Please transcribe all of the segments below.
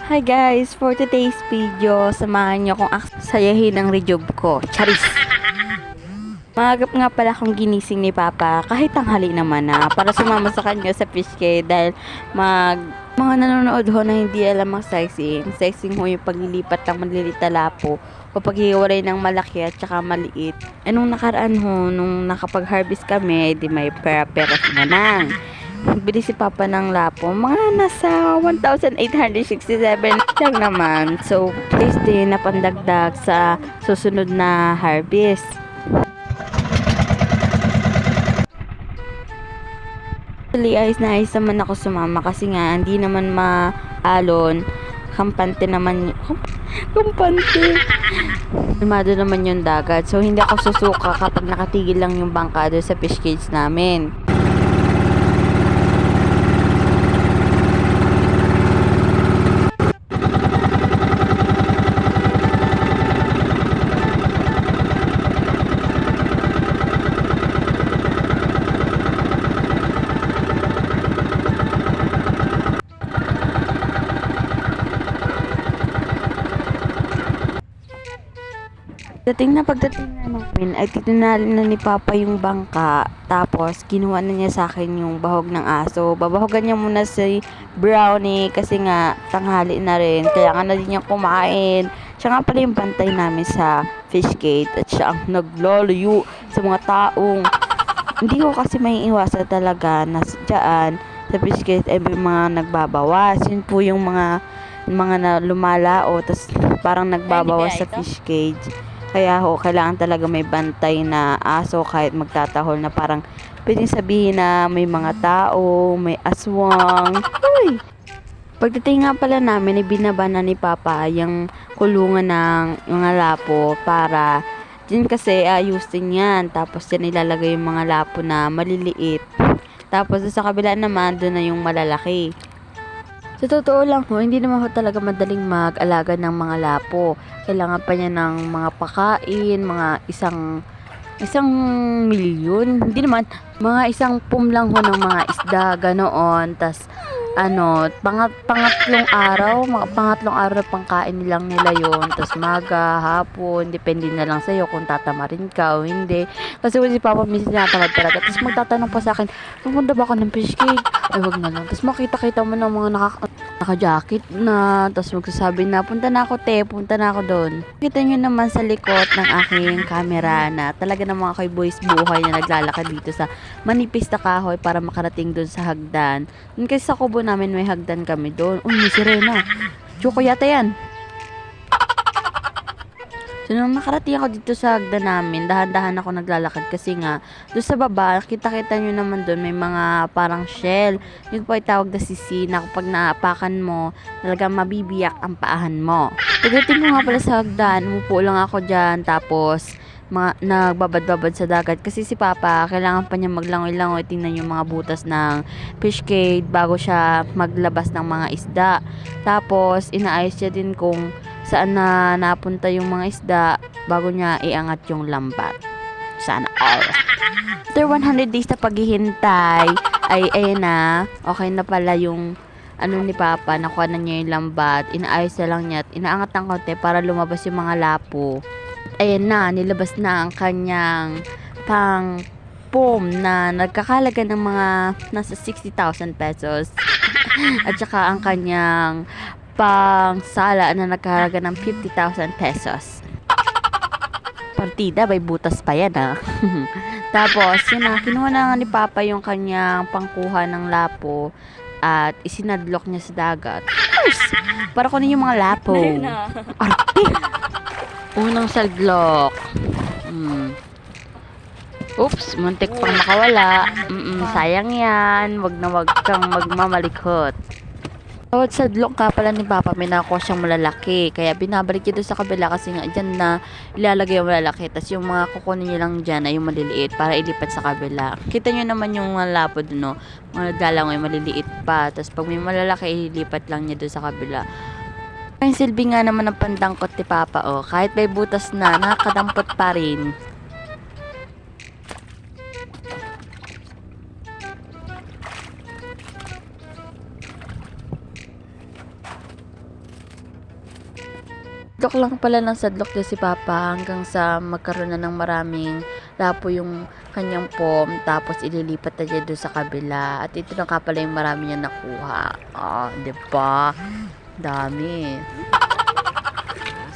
Hi guys! For today's video, samahan niyo kung sayahin ang rejob ko. Charis! Magap nga pala akong ginising ni Papa kahit tanghali naman na para sumama sa kanya sa fish cave dahil mga nanonood ho na hindi alam ang sizing. Sizing ho yung paglilipat ng maliliit na lapo o paghiwalay ng malaki at saka maliit. Nung nakaraan ho, nung nakapag-harvest kami, di may pera-pera manang. Bili si Papa ng lapo, mga nasa 1,867 lang naman. So, please din na pandagdag sa susunod na harvest. Actually, ayos na ayos naman ako sumama kasi nga, hindi naman maalon. Kampante naman kampante. Kalmado naman yung dagat. So, hindi ako susuka kapag nakatigil lang yung bangka doon sa fish cage namin. Pagdating na namin ay titinalin na ni Papa yung bangka, tapos kinuha na niya sa akin yung bahog ng aso. Babahogan niya muna si Brownie kasi nga tanghali na rin, kaya nga na din niya kumain. Siya nga pala yung bantay namin sa fish gate at siya ang nagloloyo sa mga taong hindi ko kasi may iwasan talaga na dyan sa fish gate ay may mga nagbabawas. Yun po yung mga na lumalao tas parang nagbabawas sa fish cage. Kaya ho, kailangan talaga may bantay na aso kahit magtatahol na parang pwedeng sabihin na may mga tao, may aswang. Uy! Pagdating nga pala namin, ibinaba na ni Papa yung kulungan ng mga lapo para dyan kasi ayusin yan. Tapos dyan ilalagay yung mga lapo na maliliit. Tapos sa kabila naman, doon na yung malalaki. Sa totoo lang ho, hindi naman ho talaga madaling mag-alaga ng mga lapo. Kailangan pa niya ng mga pakain, mga isang milyon. Hindi naman, mga isang pum lang ho ng mga isda, ganoon. Tas pangatlong araw, mga pangatlong araw na pangkain nilang nila yon. Tas maga, hapon, depende na lang sa'yo kung tatamarin ka o hindi. Kasi si Papa minsan tinatamad talaga. Tas magtatanong pa sa akin, pupunta ba ako ng fish cake? Ay, wag na lang. Tas makita-kita mo ng mga naka-jacket na, tas magsasabi na, punta na ako punta na ako doon. Kita nyo naman sa likod ng aking camera na talaga namang ako'y boys buhay na naglalakad dito sa manipis na kahoy para makarating doon sa hagdan. Dun kasi sa kubo namin may hagdan kami doon. Uy, may sirena. Choco yata yan. So, nung nakarating ako dito sa hagdan namin, dahan-dahan ako naglalakad kasi nga, doon sa baba, kita-kita nyo naman doon, may mga parang shell. Yun po ay tawag na sisi na kapag naapakan mo, talagang mabibiyak ang paahan mo. Pagdating ko nga pala sa hagdan, umupo lang ako dyan, tapos nagbabad-babad sa dagat kasi si Papa, kailangan pa niya maglangoy-langoy, tingnan yung mga butas ng fish cage bago siya maglabas ng mga isda. Tapos, inaayos niya din kung saan na napunta yung mga isda bago niya iangat yung lambat. Sana all. After 100 days na paghihintay, ay ayun na, okay na pala yung ni Papa, nakuha na niya yung lambat, inaayos na lang niya at inaangat ng konti para lumabas yung mga lapo. Ayan na, nilabas na ang kanyang pang-pom na nagkakalaga ng mga nasa 60,000 pesos. At saka ang kanyang pang-sala na nagkakalaga ng 50,000 pesos. Partida, may butas pa yan Tapos, yun na, kinuha na nga ni Papa yung kanyang pangkuha ng lapo at isinadlock niya sa dagat. Para kunin yung mga lapo. Arte! Unang sadlock. Oops, muntik pang makawala. Sayang yan. Wag kang magmamalikot. Bawat sadlock ka pala ni Papa, may nakuha siyang malalaki. Kaya binabalik niya doon sa kabila kasi nga dyan na ilalagay yung malalaki. Tapos yung mga kukunin niya lang dyan ay yung maliliit para ilipat sa kabila. Kita nyo naman yung mga lapo doon, no? Mga galang ay maliliit pa. Tapos pag may malalaki, ilipat lang niya doon sa kabila. Ang silbi nga naman ng pandangkot ni Papa, oh. Kahit may butas na, nakakadampot pa rin. Sadlok lang pala ng sadlok din si Papa hanggang sa magkaroon na ng maraming lapo yung kanyang pom, tapos ililipat na niya doon sa kabila. At ito na nga pala yung marami niya nakuha. Diba? Dami.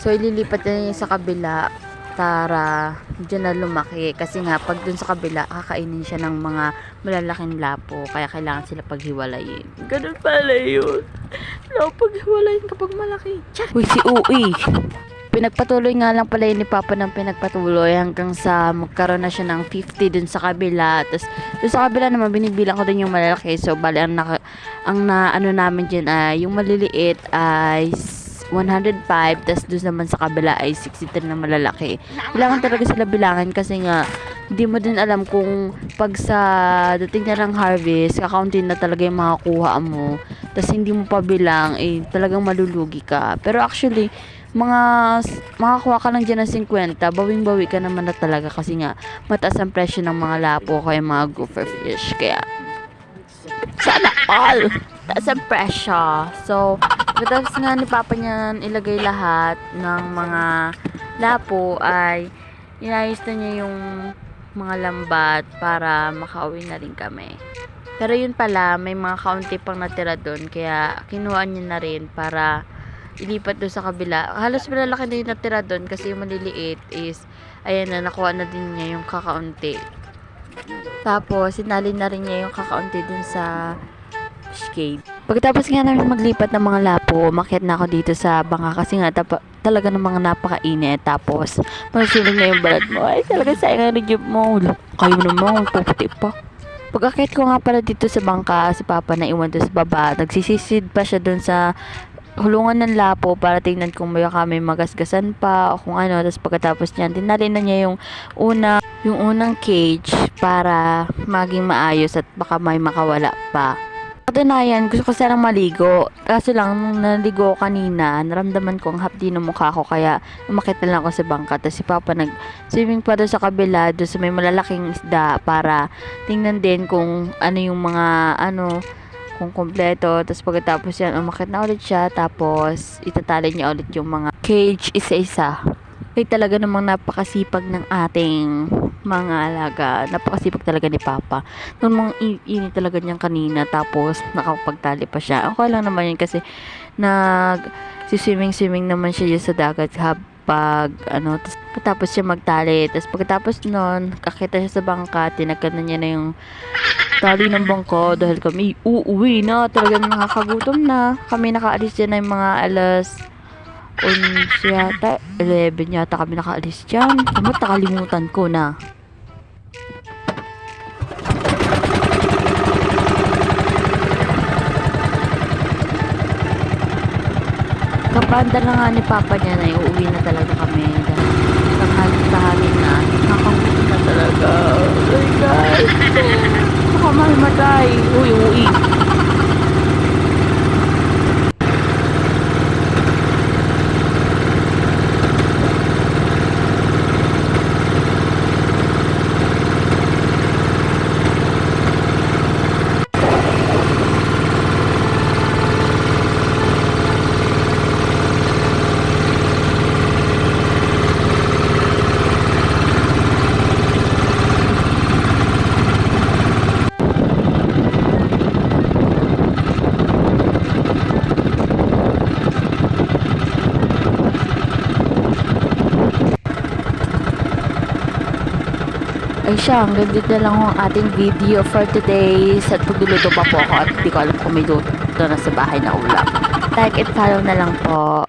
So, ililipat na niya sa kabila para dyan na lumaki. Kasi nga, pag dun sa kabila, kakainin siya ng mga malalaking lapo. Kaya kailangan sila paghiwalayin. Ganun pala yun. Paghiwalayin kapag malaki. Uy, si Uwi. Pinagpatuloy nga lang pala yun ni Papa ng pinagpatuloy hanggang sa magkaroon na siya ng 50 dun sa kabila. Tapos dun sa kabila naman binibilang ko din yung malalaki. So bali ang ano namin dyan ay yung maliliit ay 105, tapos dun naman sa kabila ay 63 na malalaki. Kailangan talaga sila bilangin kasi nga hindi mo din alam kung pag sa dating na ng harvest, kakaunti na talaga yung makakuha mo. Tapos hindi mo pa bilang, talagang malulugi ka. Pero actually, makakuha ka lang dyan ng 50, bawing-bawi ka naman na talaga kasi nga mataas ang presyo ng mga lapo kaya mga gopher fish. Kaya, sana all! Taas ang presyo. So, tapos nga ni Papa niyan ilagay lahat ng mga lapo ay inayos na niya yung mga lambat para makauwi na rin kami. Pero yun pala, may mga kaunti pang natira doon kaya kinuha niya na rin para ilipat doon sa kabila. Halos malalaki na yung natira doon kasi yung maliliit is ayan na, nakuha na din niya yung kakaunti. Tapos sinali na rin niya yung kakaunti dun sa fish cave. Pagkatapos nga namin maglipat ng mga lapo, umakyat na ako dito sa bangka kasi nga talaga ng mga napakainit. Tapos masusunog na yung balat mo. Ay, talaga sayang ang job mo. Kayo naman, puputi pa. Pag-akyat ko nga pala dito sa bangka, si Papa na iwan doon sa baba. Nagsisisid pa siya doon sa hulungan ng lapo para tingnan kung may kami magasgasan pa o kung ano. Tapos pagkatapos niyan, tinali na niya yung unang cage para maging maayos at baka may makawala pa. Katunayan, gusto ko sanang maligo. Kaso lang, nung naligo kanina, naramdaman ko ang hapdi ng mukha ko. Kaya, umakit na lang ako sa bangka. Tapos si Papa nag-swimming pa doon sa kabila, doon sa may malalaking isda, para tingnan din kung ano yung mga, kung kompleto. Tapos pagkatapos yan, umakit na ulit siya. Tapos, itatali niya ulit yung mga cage isa-isa. Kaya talaga namang napakasipag ng ating mga alaga. Napakasipag talaga ni Papa. Nung mga init talaga niyan kanina, tapos nakapagtali pa siya. Okay lang naman yun kasi swimming naman siya yun sa dagat habang tapos siya magtali. Tapos pagkatapos nun, kakita siya sa bangka, tinagkan na niya na yung tali ng bangka dahil kami uuwi na. Talagang nakakagutom na. Kami nakaalis dyan na yung mga alas 11 yata, 11 yata kami nakaalis dyan. Nakalimutan ko na. Kapanda na nga ni Papa niya na uuwi na talaga kami. Tanghali na. Nakagutom na talaga. Oh my God. Baka mahimatay. Uwi. Ay siya, hanggang dito na lang ang ating video for today. At pagluluto pa po ako at hindi ko alam kung may luto na sa bahay na ulam. Like and follow na lang po.